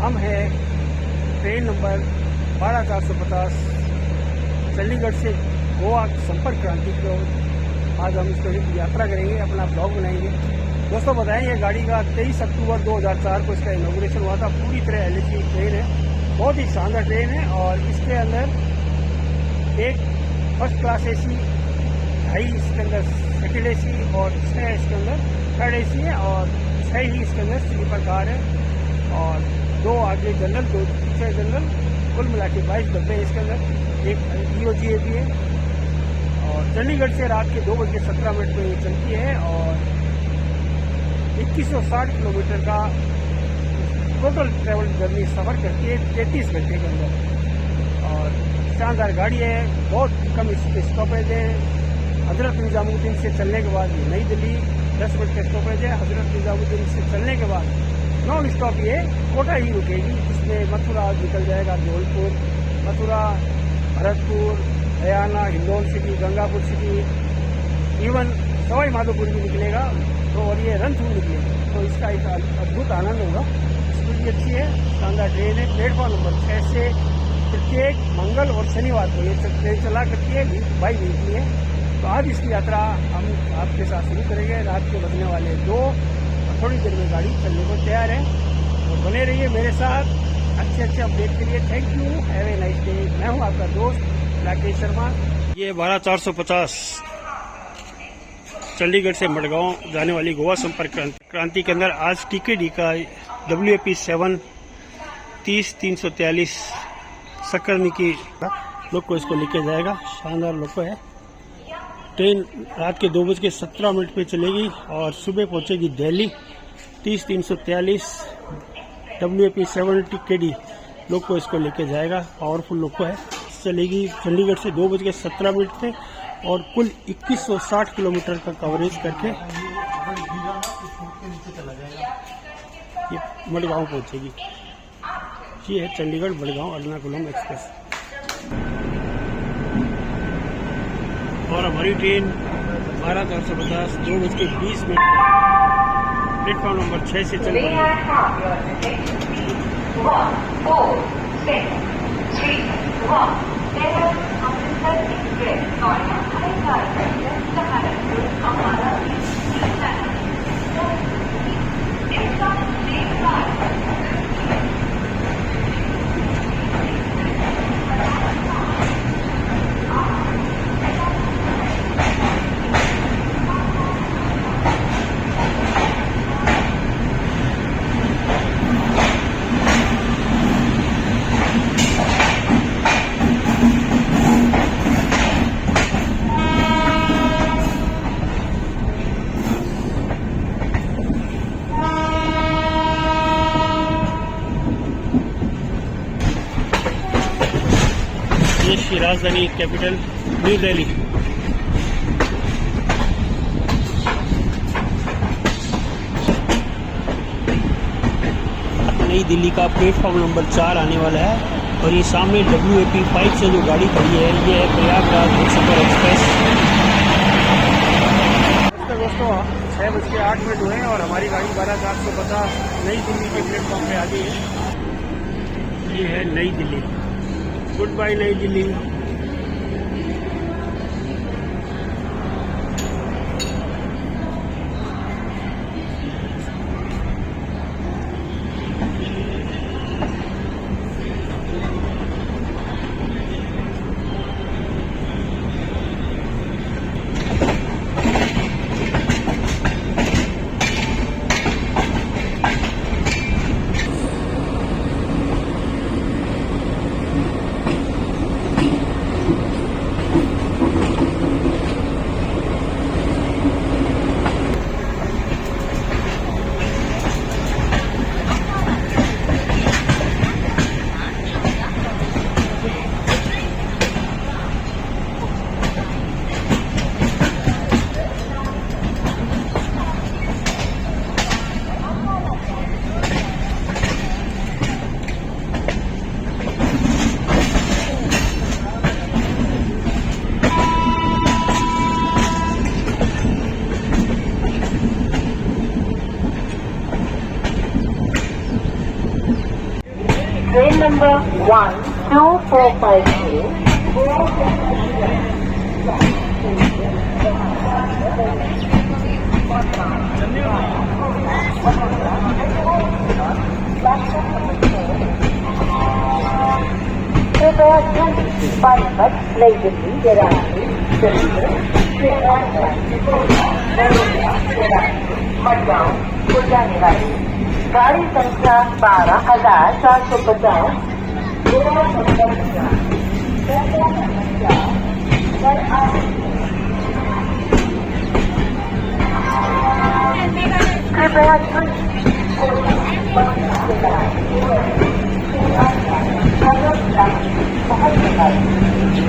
हम हैं train number 12450 Chandigarh से गोवा संपर्क क्रांति की ओर। आज हम इसको यात्रा करेंगे, अपना ब्लॉग बनाएंगे। दोस्तों बताएं, ये गाड़ी का 23 अक्टूबर 2004 को इसका इनॉग्रेशन हुआ था। पूरी तरह एलएसी ट्रेन है, बहुत ही शानदार ट्रेन है। और इसके अंदर एक फर्स्ट क्लास एसी, 2.5 इसके अंदर सेकेंड एसी और 6 इसके अंदर थर्ड एसी है और 6 ही इसके अंदर स्लीपर कार है और 2 आगे जनरल, 2 पीछे जनरल, कुल मिला के 22 डब्बे इसके अंदर। एक EOGA भी है और चंडीगढ़ से रात के 2:17 में ये चलती है और 2160 किलोमीटर का टोटल ट्रैवल जर्नी सफ़र करती है 33 घंटे के अंदर। और शानदार गाड़ी है, बहुत कम इसके स्टॉपेज है। हजरत निजामुद्दीन से चलने के बाद ये नई दिल्ली 10 मिनट का स्टॉपेज है। हजरत निजामुद्दीन से चलने के बाद नॉन स्टॉप ये कोटा ही रुकेगी, जिसमें मथुरा निकल जाएगा, Dholpur, Mathura, Bharatpur, Haryana, Hindaun city, Gangapur city, even Sawai Madhopur भी निकलेगा। तो और ये रनथुर निकलेगा, तो इसका एक अद्भुत आनंद होगा। स्पीड भी अच्छी है, शानदार ट्रेन है। प्लेटफॉर्म नंबर 6 से प्रत्येक मंगल और शनिवार को ये ट्रेन चला करती है, बाई वीकली है। तो आज इसकी यात्रा हम आपके साथ शुरू करेंगे। रात के बजने वाले 2 और थोड़ी देर में गाड़ी चलने को तैयार है। तो बने रहिए मेरे साथ अच्छे अपडेट के लिए। Thank you, have a nice day. मैं हूँ आपका दोस्त राकेश शर्मा। ये 12450 चंडीगढ़ से मडगांव जाने वाली गोवा संपर्क क्रांति के अंदर आज TKD का WAP 7 30-343 सकरनी की लोग को इसको लेके जाएगा। शानदार लोग है। ट्रेन रात के 2:17 पे चलेगी और सुबह पहुंचेगी दिल्ली। 30-343 WAP 7 TKD लोग को इसको लेके जाएगा। पावरफुल लोग है। चलेगी चंडीगढ़ से 2:17 पे और कुल 2160 किलोमीटर का कवरेज करके ये मडगांव पहुंचेगी। ये है चंडीगढ़ मडगांव एर्नाकुलम एक्सप्रेस। और हमारी ट्रेन 12450 2:20 प्लेटफॉर्म नंबर 6 से चल रही देश की राजधानी कैपिटल न्यू दिल्ली। नई दिल्ली का प्लेटफॉर्म नंबर 4 आने वाला है और ये सामने WAP 5 से जो गाड़ी खड़ी है ये है प्रयागराज लोकसभा एक्सप्रेस। दोस्तों 6:08 हुए हैं और हमारी गाड़ी 12450 नई दिल्ली के प्लेटफॉर्म पे आ गई है। ये है नई दिल्ली। गुड बाय नई दिल्ली। Train number 12452. कृपया पानीपत नई दिल्ली वाराणसी मडगांव को जाने वाली गाड़ी संख्या 12,450 कृपया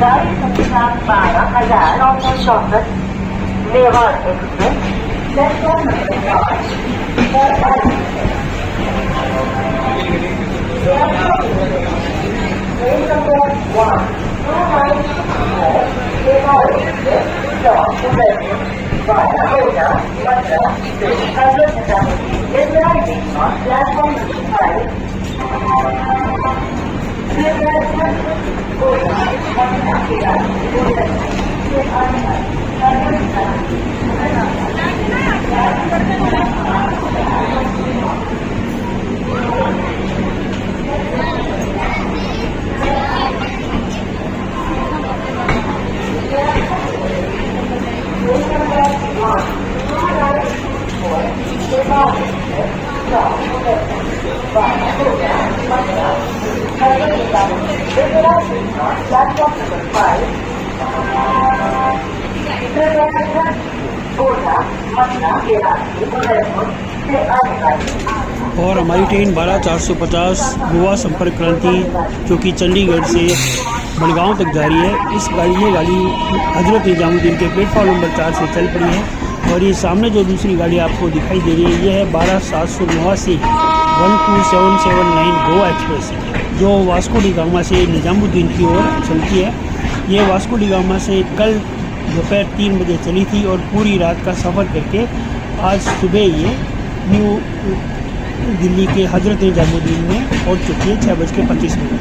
गाड़ी संख्या 12,964 मेवाड़ एक्सप्रेस और हमारी ट्रेन 12,450 गोवा संपर्क क्रांति जो कि चंडीगढ़ से मडगांव तक जा रही है। ये गाड़ी हजरत निजामुद्दीन के प्लेटफॉर्म नंबर 4 से चल पड़ी है। और ये सामने जो दूसरी गाड़ी आपको दिखाई दे रही है ये है 12,789 12779 गोवा एक्सप्रेस, जो वास्को डी गामा से निजामुद्दीन की ओर चलती है। ये वास्को डी गामा से कल दोपहर 3 बजे चली थी और पूरी रात का सफ़र करके आज सुबह ये न्यू दिल्ली के हजरत निजामुद्दीन में पहुंच चुकी है 6:25 बजे।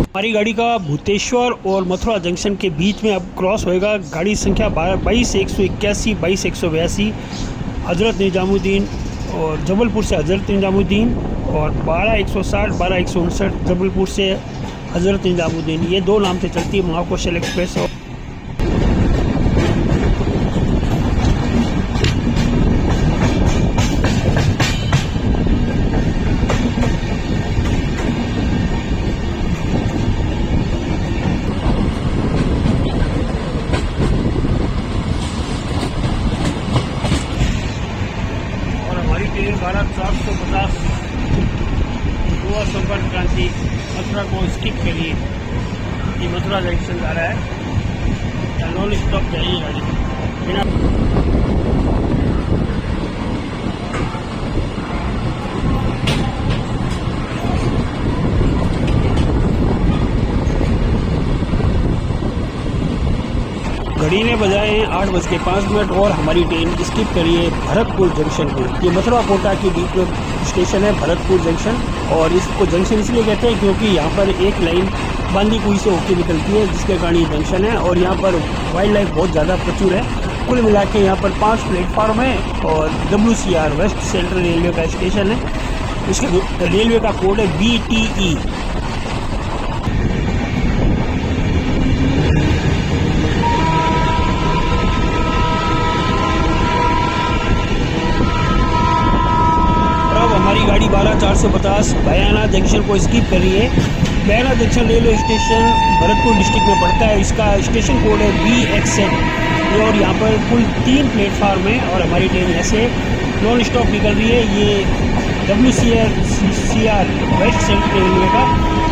हमारी गाड़ी का भूतेश्वर और मथुरा जंक्शन के बीच में अब क्रॉस होएगा। गाड़ी संख्या 22,181 22,182 हजरत निजामुद्दीन और जबलपुर से हजरत निजामुद्दीन, और 12,160 12,159 जबलपुर से हजरत निजामुद्दीन, ये दो नाम से चलती है महाकौशल एक्सप्रेस। ट्रेन 12,450 गोवा संपर्क क्रांति मथुरा को स्किप करिए। ये मथुरा जंक्शन जा रहा है, या नॉन स्टॉप जाइए गाड़ी बिना। घड़ी ने बजाए हैं 8:05 और हमारी ट्रेन स्किप करिए भरतपुर जंक्शन को। ये मथुरा कोटा के बीच में स्टेशन है भरतपुर जंक्शन, और इसको जंक्शन इसलिए कहते हैं क्योंकि यहाँ पर एक लाइन बांदीकुई से होकर निकलती है, जिसके कारण ये जंक्शन है। और यहाँ पर वाइल्ड लाइफ बहुत ज़्यादा प्रचुर है। कुल मिला के यहाँ पर 5 प्लेटफार्म है और WCR वेस्ट सेंट्रल रेलवे का स्टेशन है। इसके रेलवे का कोड है BTE। हमारी गाड़ी 12,450 बयाना जंक्शन को स्किप कर रही है। Baira junction railway station Bharatpur district में पड़ता है। इसका स्टेशन कोड है BXN और यहाँ पर कुल 3 प्लेटफार्म है और हमारी ट्रेन यहाँ से नॉन स्टॉप निकल रही है। ये WCR वेस्ट सेंट्रल रेलवे का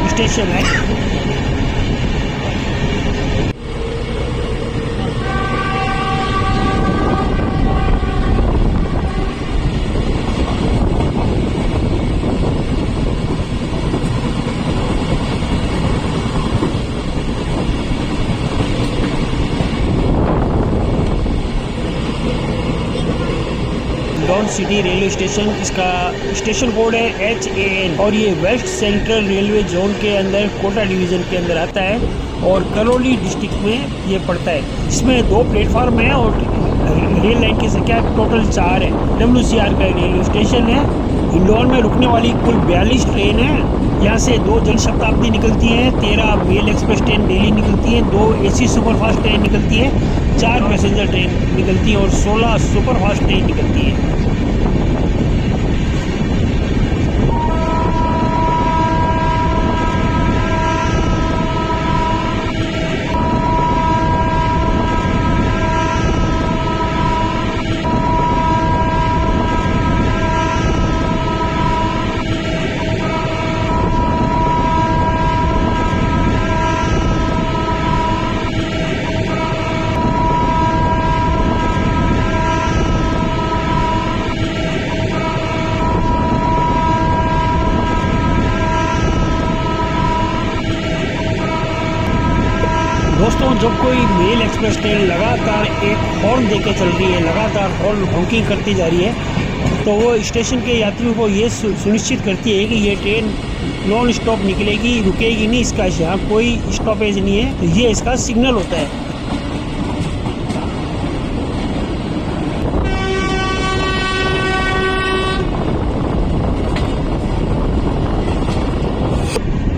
स्टेशन है। हिंडौन सिटी रेलवे स्टेशन, इसका स्टेशन कोड है HAN और ये वेस्ट सेंट्रल रेलवे जोन के अंदर कोटा डिवीज़न के अंदर आता है और करौली डिस्ट्रिक्ट में ये पड़ता है। इसमें 2 प्लेटफार्म हैं और रेल लाइन की संख्या टोटल 4 है। WCR का रेलवे स्टेशन है। हिंडौन में रुकने वाली कुल 42 ट्रेन है। यहाँ से 2 जनशताब्दी निकलती हैं, 13 मेल एक्सप्रेस ट्रेन डेली निकलती हैं, 2 AC सुपरफास्ट ट्रेन निकलती है, 4 पैसेंजर ट्रेन निकलती है और 16 सुपरफास्ट ट्रेन निकलती है। दोस्तों, जब कोई मेल एक्सप्रेस ट्रेन लगातार एक हॉर्न देके चल रही है, लगातार हॉर्न हॉकिंग करती जा रही है, तो वो स्टेशन के यात्रियों को ये सुनिश्चित करती है कि ये ट्रेन नॉन स्टॉप निकलेगी, रुकेगी नहीं, इसका यहाँ कोई स्टॉपेज नहीं है। तो ये इसका सिग्नल होता है।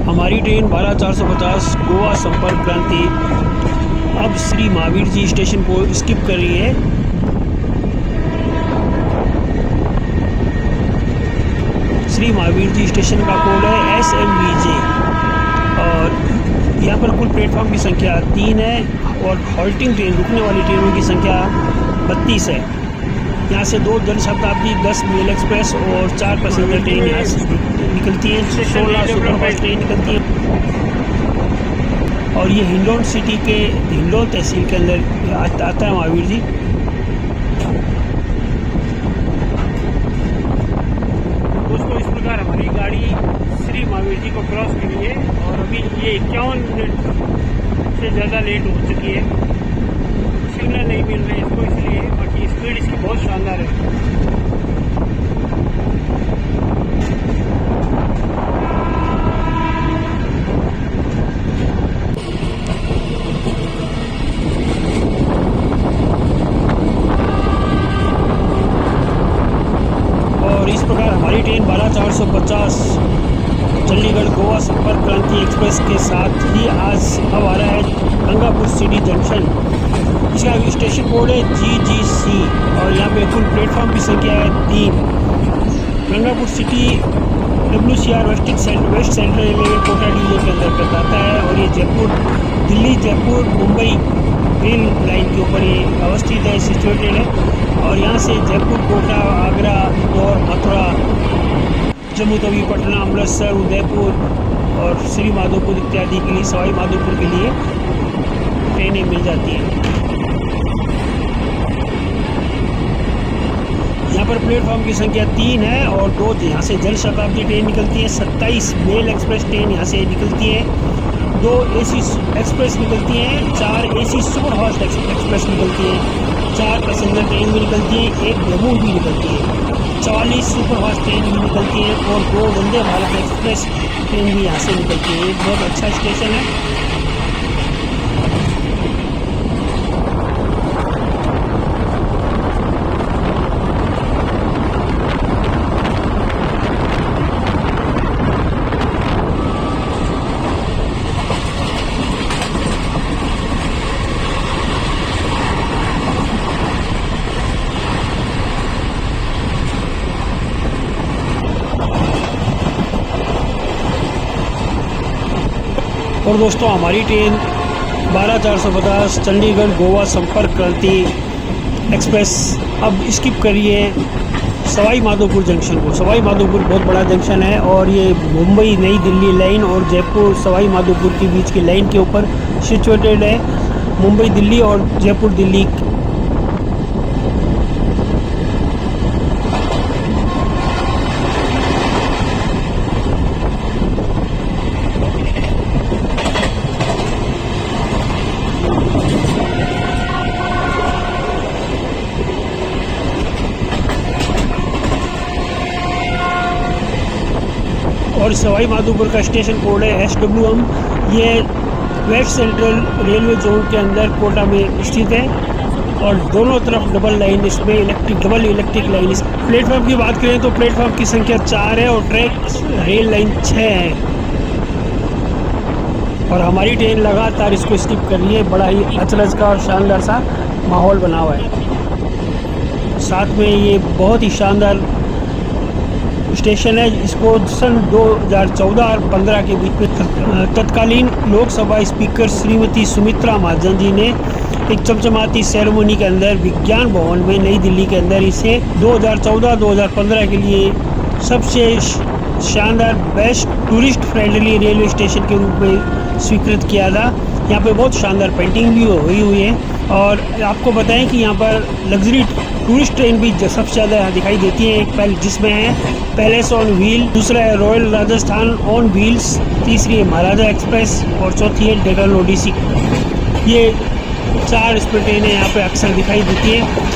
हमारी ट्रेन 12450 गोवा संपर्क क्रांति अब श्री महावीर जी स्टेशन को स्किप कर रही है। श्री महावीर जी स्टेशन का कोड है SMVJ और यहाँ पर कुल प्लेटफॉर्म की संख्या 3 है और हॉल्टिंग ट्रेन, रुकने वाली ट्रेनों की संख्या 32 है। यहाँ से 2 जनशताब्दी, 10 मेल एक्सप्रेस और 4 पैसेंजर ट्रेन यहाँ से निकलती है, 16 सुपरफास्ट ट्रेन निकलती है। और ये हिंडौन सिटी के हिंडौन तहसील के अंदर आता है महावीर जी। दोस्तों, इस प्रकार हमारी गाड़ी श्री महावीर जी को क्रॉस करी है और अभी ये 51 मिनट से ज़्यादा लेट हो चुकी है। सिग्नल नहीं मिल रहे इसको, इसलिए बाकी स्पीड इसकी बहुत शानदार है। और इस प्रकार हमारी ट्रेन 12450 चंडीगढ़ गोवा संपर्क क्रांति एक्सप्रेस के साथ ही आज अब आ रहा है गंगापुर सिटी जंक्शन। इसका स्टेशन कोड है GGC और यहाँ पे कुल प्लेटफॉर्म की संख्या है 3। Gangapur city WCR west central railway Kota division के अंतर्गत आता है और ये दिल्ली जयपुर मुंबई रेल लाइन के ऊपर ये अवस्थित है, सिचुएटेड है। और यहाँ से जयपुर, कोटा, आगरा, इंदौर, मथुरा, जम्मू तवी, पटना, अमृतसर, उदयपुर और श्री माधोपुर इत्यादि के लिए, सवाई माधोपुर के लिए ट्रेनें मिल जाती हैं। यहाँ पर प्लेटफॉर्म की संख्या 3 है और 2 यहाँ से जन शताब्दी ट्रेन निकलती है, 27 मेल एक्सप्रेस ट्रेन यहाँ से निकलती है, 2 AC एक्सप्रेस निकलती हैं, 4 AC सुपरफास्ट एक्सप्रेस निकलती हैं, 4 पैसेंजर ट्रेन भी निकलती है, 1 डेमू भी निकलती है, 44 सुपरफास्ट ट्रेन भी निकलती है और 2 वंदे भारत एक्सप्रेस ट्रेन भी यहाँ से निकलती है। बहुत अच्छा स्टेशन है। और दोस्तों हमारी ट्रेन 12450 चंडीगढ़ गोवा संपर्क क्रांति एक्सप्रेस अब स्किप करिए सवाई माधोपुर जंक्शन को। सवाई माधोपुर बहुत बड़ा जंक्शन है और ये मुंबई नई दिल्ली लाइन और जयपुर सवाई माधोपुर के बीच की लाइन के ऊपर सिचुएटेड है। मुंबई दिल्ली और जयपुर दिल्ली। और सवाई माधोपुर का स्टेशन कोड है SWM। ये वेस्ट सेंट्रल रेलवे जोन के अंदर कोटा में स्थित है और दोनों तरफ डबल लाइन इसमें डबल इलेक्ट्रिक लाइन। इस प्लेटफॉर्म की बात करें तो प्लेटफॉर्म की संख्या 4 है और ट्रैक रेल लाइन 6 है और हमारी ट्रेन लगातार इसको स्किप कर रही है। बड़ा ही अचरज का और शानदार सा माहौल बना हुआ है। साथ में ये बहुत ही शानदार स्टेशन है। इसको सन 2014 और 15 के बीच में तत्कालीन लोकसभा स्पीकर श्रीमती सुमित्रा महाजन जी ने एक चमचमाती सेरेमनी के अंदर विज्ञान भवन में नई दिल्ली के अंदर इसे 2014-2015 के लिए सबसे शानदार best tourist friendly railway station के रूप में स्वीकृत किया था। यहाँ पे बहुत शानदार पेंटिंग भी हुई है और आपको बताएं कि यहाँ पर लग्जरी टूरिस्ट ट्रेन भी सबसे ज़्यादा दिखाई देती है। एक जिसमें है पैलेस ऑन व्हील, दूसरा है रॉयल राजस्थान ऑन व्हील्स, तीसरी है महाराजा एक्सप्रेस और चौथी है डेक्कन ओडिसी। ये 4 स्पेशल ट्रेनें यहाँ पे अक्सर दिखाई देती है।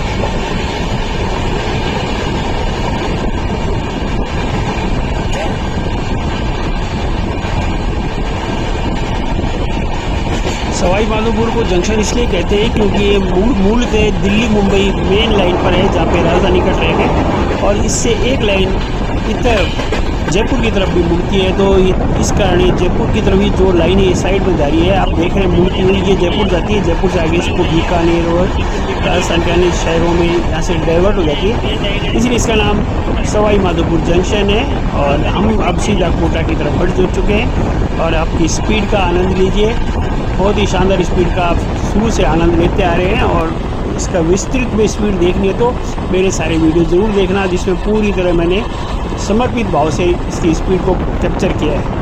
सवाई माधोपुर को जंक्शन इसलिए कहते हैं क्योंकि ये मूलतः दिल्ली मुंबई मेन लाइन पर है जहाँ पे राजधानी का ट्रैक है और इससे एक लाइन इधर जयपुर की तरफ भी मुड़ती है। तो इस कारण ये जयपुर की तरफ ही जो लाइन है साइड में जा रही है, आप देख रहे हैं मुड़ती हुई ये जयपुर जाती है। जयपुर से आगे इसको बीकानेर और राजस्थान के अन्य शहरों में यहाँ से डाइवर्ट हो जाती है, इसलिए इसका नाम सवाई माधोपुर जंक्शन है। और हम अब सीधा कोटा की तरफ बढ़ चुके हैं और आपकी स्पीड का आनंद लीजिए। बहुत ही शानदार स्पीड का आप शुरू से आनंद लेते आ रहे हैं और इसका विस्तृत में स्पीड देखनी है तो मेरे सारे वीडियो ज़रूर देखना, जिसमें पूरी तरह मैंने समर्पित भाव से इसकी स्पीड को कैप्चर किया है।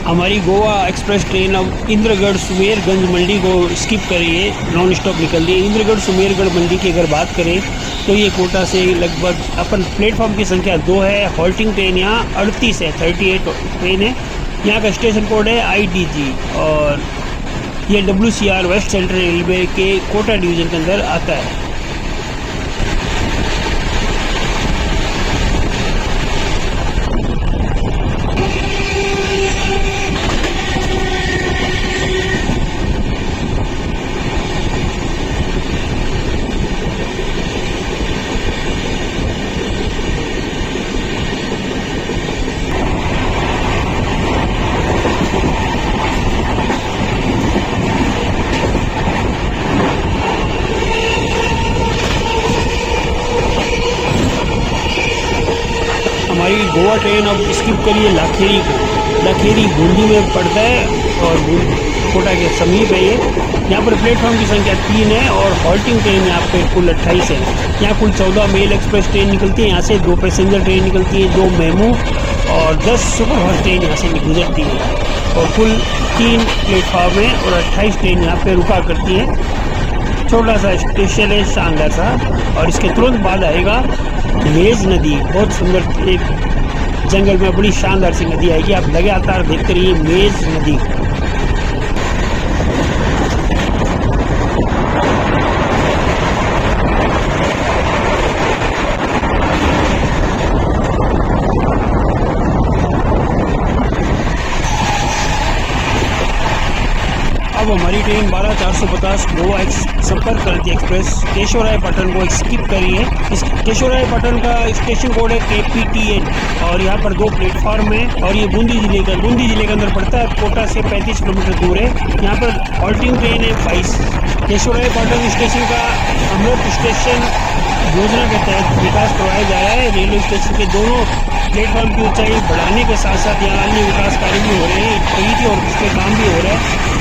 हमारी गोवा एक्सप्रेस ट्रेन अब इंद्रगढ़ सुमेरगंज मंडी को स्किप करिए, नॉन स्टॉप निकल रही है। इंद्रगढ़ सुमेरगढ़ मंडी की अगर बात करें तो ये कोटा से लगभग अपन प्लेटफॉर्म की संख्या 2 है। हॉल्टिंग ट्रेन यहाँ 38 है, 38 ट्रेन है। यहाँ का स्टेशन कोड है IDG और ये WCR वेस्ट सेंट्रल रेलवे के कोटा डिवीज़न के अंदर आता है। हमारी गोवा ट्रेन अब स्किप करिए लाखेरी को। लाखेरी बूंदी में पड़ता है और कोटा के समीप है ये। यहाँ पर प्लेटफॉर्म की संख्या 3 है और हॉल्टिंग ट्रेन यहाँ पे कुल 28 है। यहाँ कुल 14 मेल एक्सप्रेस ट्रेन निकलती है यहाँ से, 2 पैसेंजर ट्रेन निकलती है, 2 मेमू और 10 सुपर फास्ट ट्रेन यहाँ से गुजरती है। और कुल 3 प्लेटफॉर्म है और 28 ट्रेन यहाँ पे रुका करती है। छोटा सा स्टेशन है, शानदार सा। और इसके तुरंत बाद आएगा मेज नदी, बहुत सुंदर, एक जंगल में बड़ी शानदार सी नदी आएगी। आप लगातार देखते रहिए मेज नदी। अब हमारी ट्रेन 12450 गोवा संपर्क क्रांति एक्सप्रेस केशवरायपट्टनम को स्किप करिए। इस केशवरायपट्टनम का स्टेशन कोड है KPTN और यहाँ पर 2 प्लेटफॉर्म है और ये बूंदी जिले के अंदर पड़ता है। कोटा से 35 किलोमीटर दूर है। यहाँ पर हॉल्टिंग ट्रेन है 22। केशवरायपट्टनम स्टेशन का अमृत स्टेशन योजना के तहत विकास करवाया जा रहा है। रेलवे स्टेशन के दोनों प्लेटफॉर्म की ऊंचाई बढ़ाने के साथ साथ यहाँ अन्य विकास कार्य भी हो रहे हैं और इसके काम भी हो रहा है।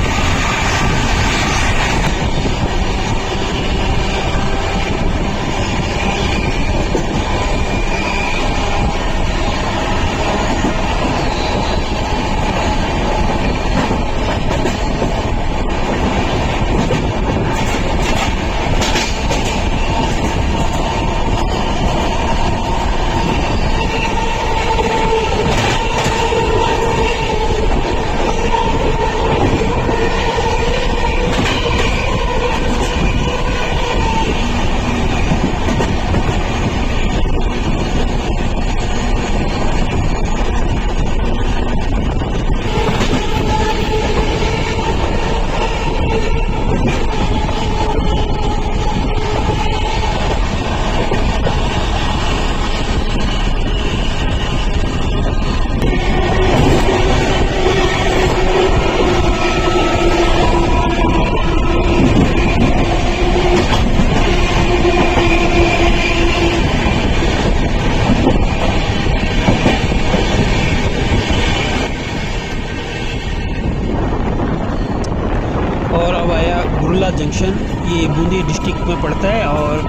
जंक्शन, ये बूंदी डिस्ट्रिक्ट में पड़ता है और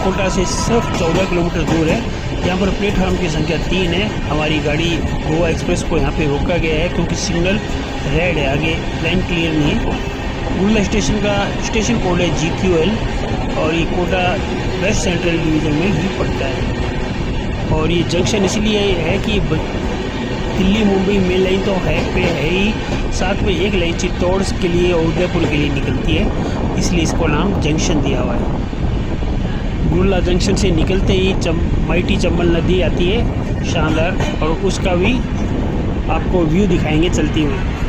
कोटा से सिर्फ 14 किलोमीटर दूर है। यहाँ पर प्लेटफार्म की संख्या 3 है। हमारी गाड़ी गोवा एक्सप्रेस को यहाँ पे रोका गया है क्योंकि सिग्नल रेड है, आगे लाइन क्लियर नहीं है। गुरला स्टेशन का स्टेशन कोड है GQL और ये कोटा वेस्ट सेंट्रल डिवीज़न में ही पड़ता है। और ये जंक्शन इसलिए है कि दिल्ली मुंबई मेल लाइन तो है ही, साथ में एक लाइन चित्तौड़ के लिए और उदयपुर के लिए निकलती है, इसलिए इसको नाम जंक्शन दिया हुआ है। गुरला जंक्शन से निकलते ही माइटी चंबल नदी आती है शानदार, और उसका भी आपको व्यू दिखाएंगे चलती हुई।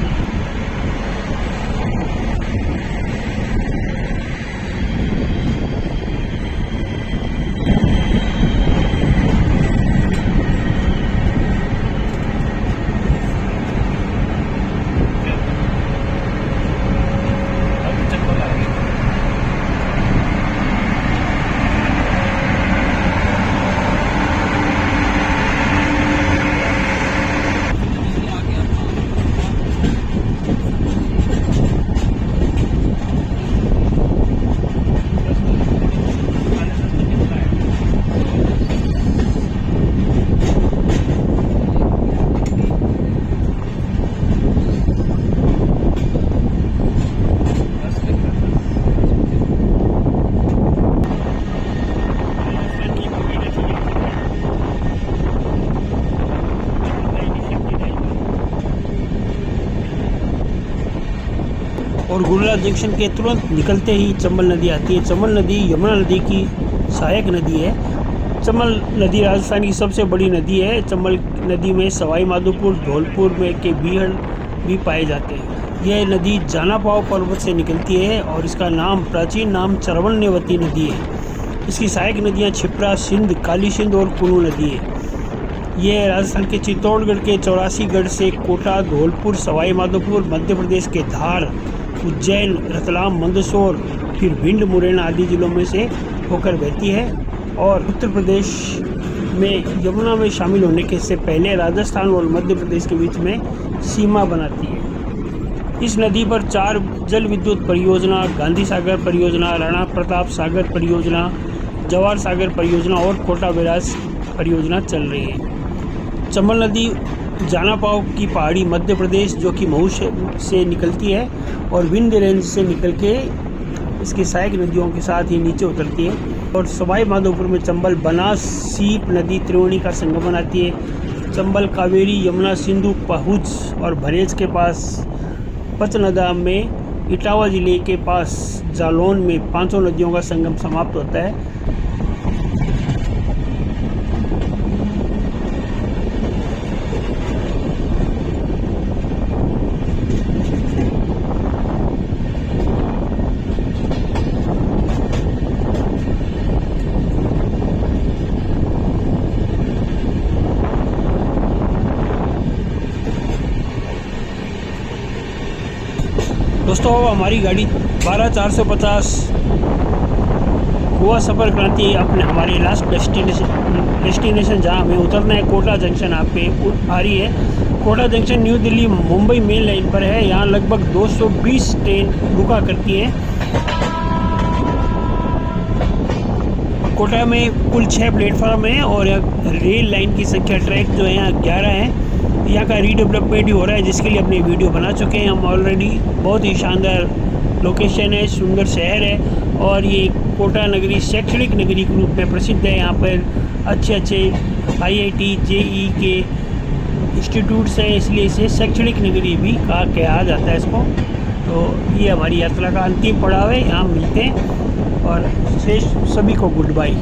और गुरुला जंक्शन के तुरंत निकलते ही चंबल नदी आती है। चंबल नदी यमुना नदी की सहायक नदी है। चंबल नदी राजस्थान की सबसे बड़ी नदी है। चंबल नदी में सवाई माधोपुर, धौलपुर में के बीहड़ भी पाए जाते हैं। यह नदी जानापाव पर्वत से निकलती है और इसका नाम प्राचीन नाम चरवण्यवती नदी है। इसकी सहायक नदियाँ क्षिप्रा, सिंध, काली सिंध और कुनू नदी है। यह राजस्थान के चित्तौड़गढ़ के 84 गढ़ से कोटा, धौलपुर, सवाई माधोपुर, मध्य प्रदेश के धार, उज्जैन, रतलाम, मंदसौर, फिर भिंड, मुरैना आदि जिलों में से होकर बहती है और उत्तर प्रदेश में यमुना में शामिल होने के से पहले राजस्थान और मध्य प्रदेश के बीच में सीमा बनाती है। इस नदी पर 4 जल विद्युत परियोजना, गांधी सागर परियोजना, राणा प्रताप सागर परियोजना, जवाहर सागर परियोजना और कोटा बैराज परियोजना चल रही है। चंबल नदी जानापाव की पहाड़ी मध्य प्रदेश जो कि महू से निकलती है और विंध्य रेंज से निकल के इसकी सहायक नदियों के साथ ही नीचे उतरती है और सवाई माधोपुर में चंबल, बनास, सीप नदी त्रिवेणी का संगम बनाती है। चंबल, कावेरी, यमुना, सिंधु, पहुज और भरेज के पास पचनदा में इटावा जिले के पास जालौन में 5 नदियों का संगम समाप्त होता है। दोस्तों हमारी गाड़ी 12450 गोवा सफ़र क्रांति अपने हमारे लास्ट डेस्टिनेशन जहां हमें उतरना है कोटा जंक्शन आप पे आ रही है। Kota junction new Delhi Mumbai main line पर है। यहाँ लगभग 220 ट्रेन रुका करती है। कोटा में कुल 6 प्लेटफार्म हैं और रेल लाइन की संख्या ट्रैक जो है यहाँ 11 है। यहाँ का रीडेवलपमेंट भी हो रहा है जिसके लिए अपने वीडियो बना चुके हैं हम ऑलरेडी। बहुत ही शानदार लोकेशन है, सुंदर शहर है और ये कोटा नगरी शैक्षणिक नगरी के रूप में प्रसिद्ध है। यहाँ पर अच्छे IIT, JEE के इंस्टीट्यूट्स हैं, इसलिए इसे शैक्षणिक नगरी भी कहा जाता है इसको। तो ये हमारी यात्रा का अंतिम पड़ाव है। यहाँ मिलते हैं और सभी को good bye.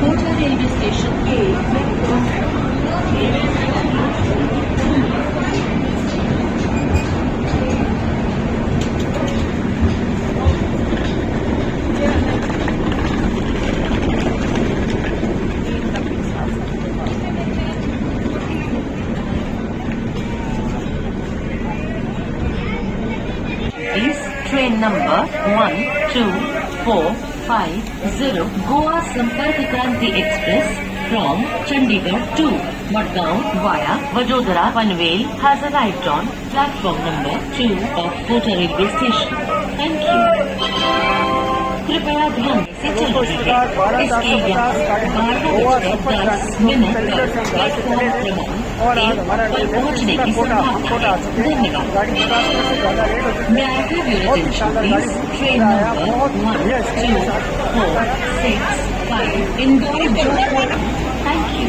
Kota railway station के train number 12450 Goa Sampark Kranti express from Chandigarh to Madgaon via Vadodara Panvel has arrived on platform number 2 of Kota railway station. Thank you. कृपया ध्यान से चलिए। इसके यहाँ 12:10 प्लेटफॉर्म क्रमांक 1 पर पहुँचने की संभावना है। धन्यवाद। May I have your attention please? Train number 12465 Indore Jodhpur. Thank you.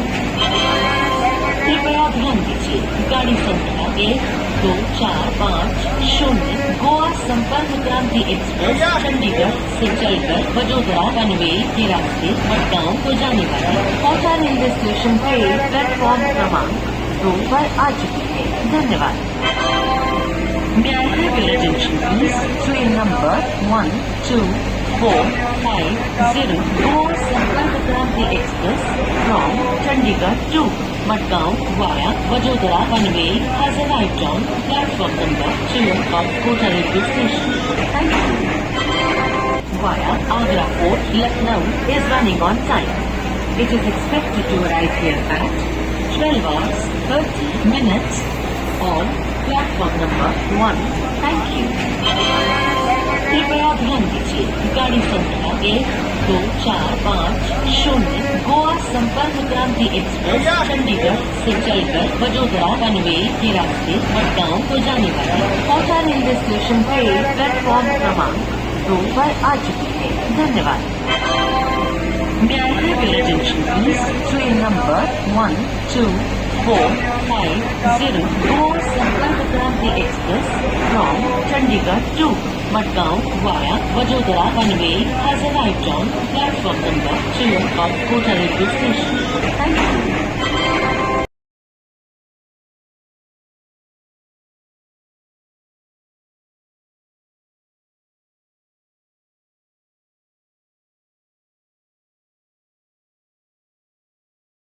कृपया ध्यान दीजिए गाड़ी संख्या 12450 गोवा संपर्क क्रांति एक्सप्रेस चंडीगढ़ से चलकर वडोदरा पनवेल के रास्ते मडगांव को जाने वाली कोटा रेलवे स्टेशन पे प्लेटफॉर्म क्रमांक 2 पर आ चुकी है। धन्यवाद। May I have your attention please? Train number 12450 Goa Sampark Kranti Express from Chandigarh to Madgaon via Vadodara Panvel has arrived on platform number 2 of Kota railway station. Thank you. Via Agra Fort, Lucknow is running on time. It is expected to arrive here at 12 hours 30 minutes on platform number 1. Thank you. कृपया ध्यान दीजिए गाड़ी संख्या 12450 Goa Sampark Kranti express Chandigarh से चलकर वडोदरा पनवेल के रास्ते मडगांव को जाने वाली कोटा रेलवे स्टेशन पे प्लेटफॉर्म क्रमांक 2 पर आ चुकी है। धन्यवाद। May I have your attention please? Train number 12450 Goa Sampark Kranti Express from Chandigarh to Madgaon via Vadodara Panvel has arrived on platform number 2 of Kota railway station. Thank you.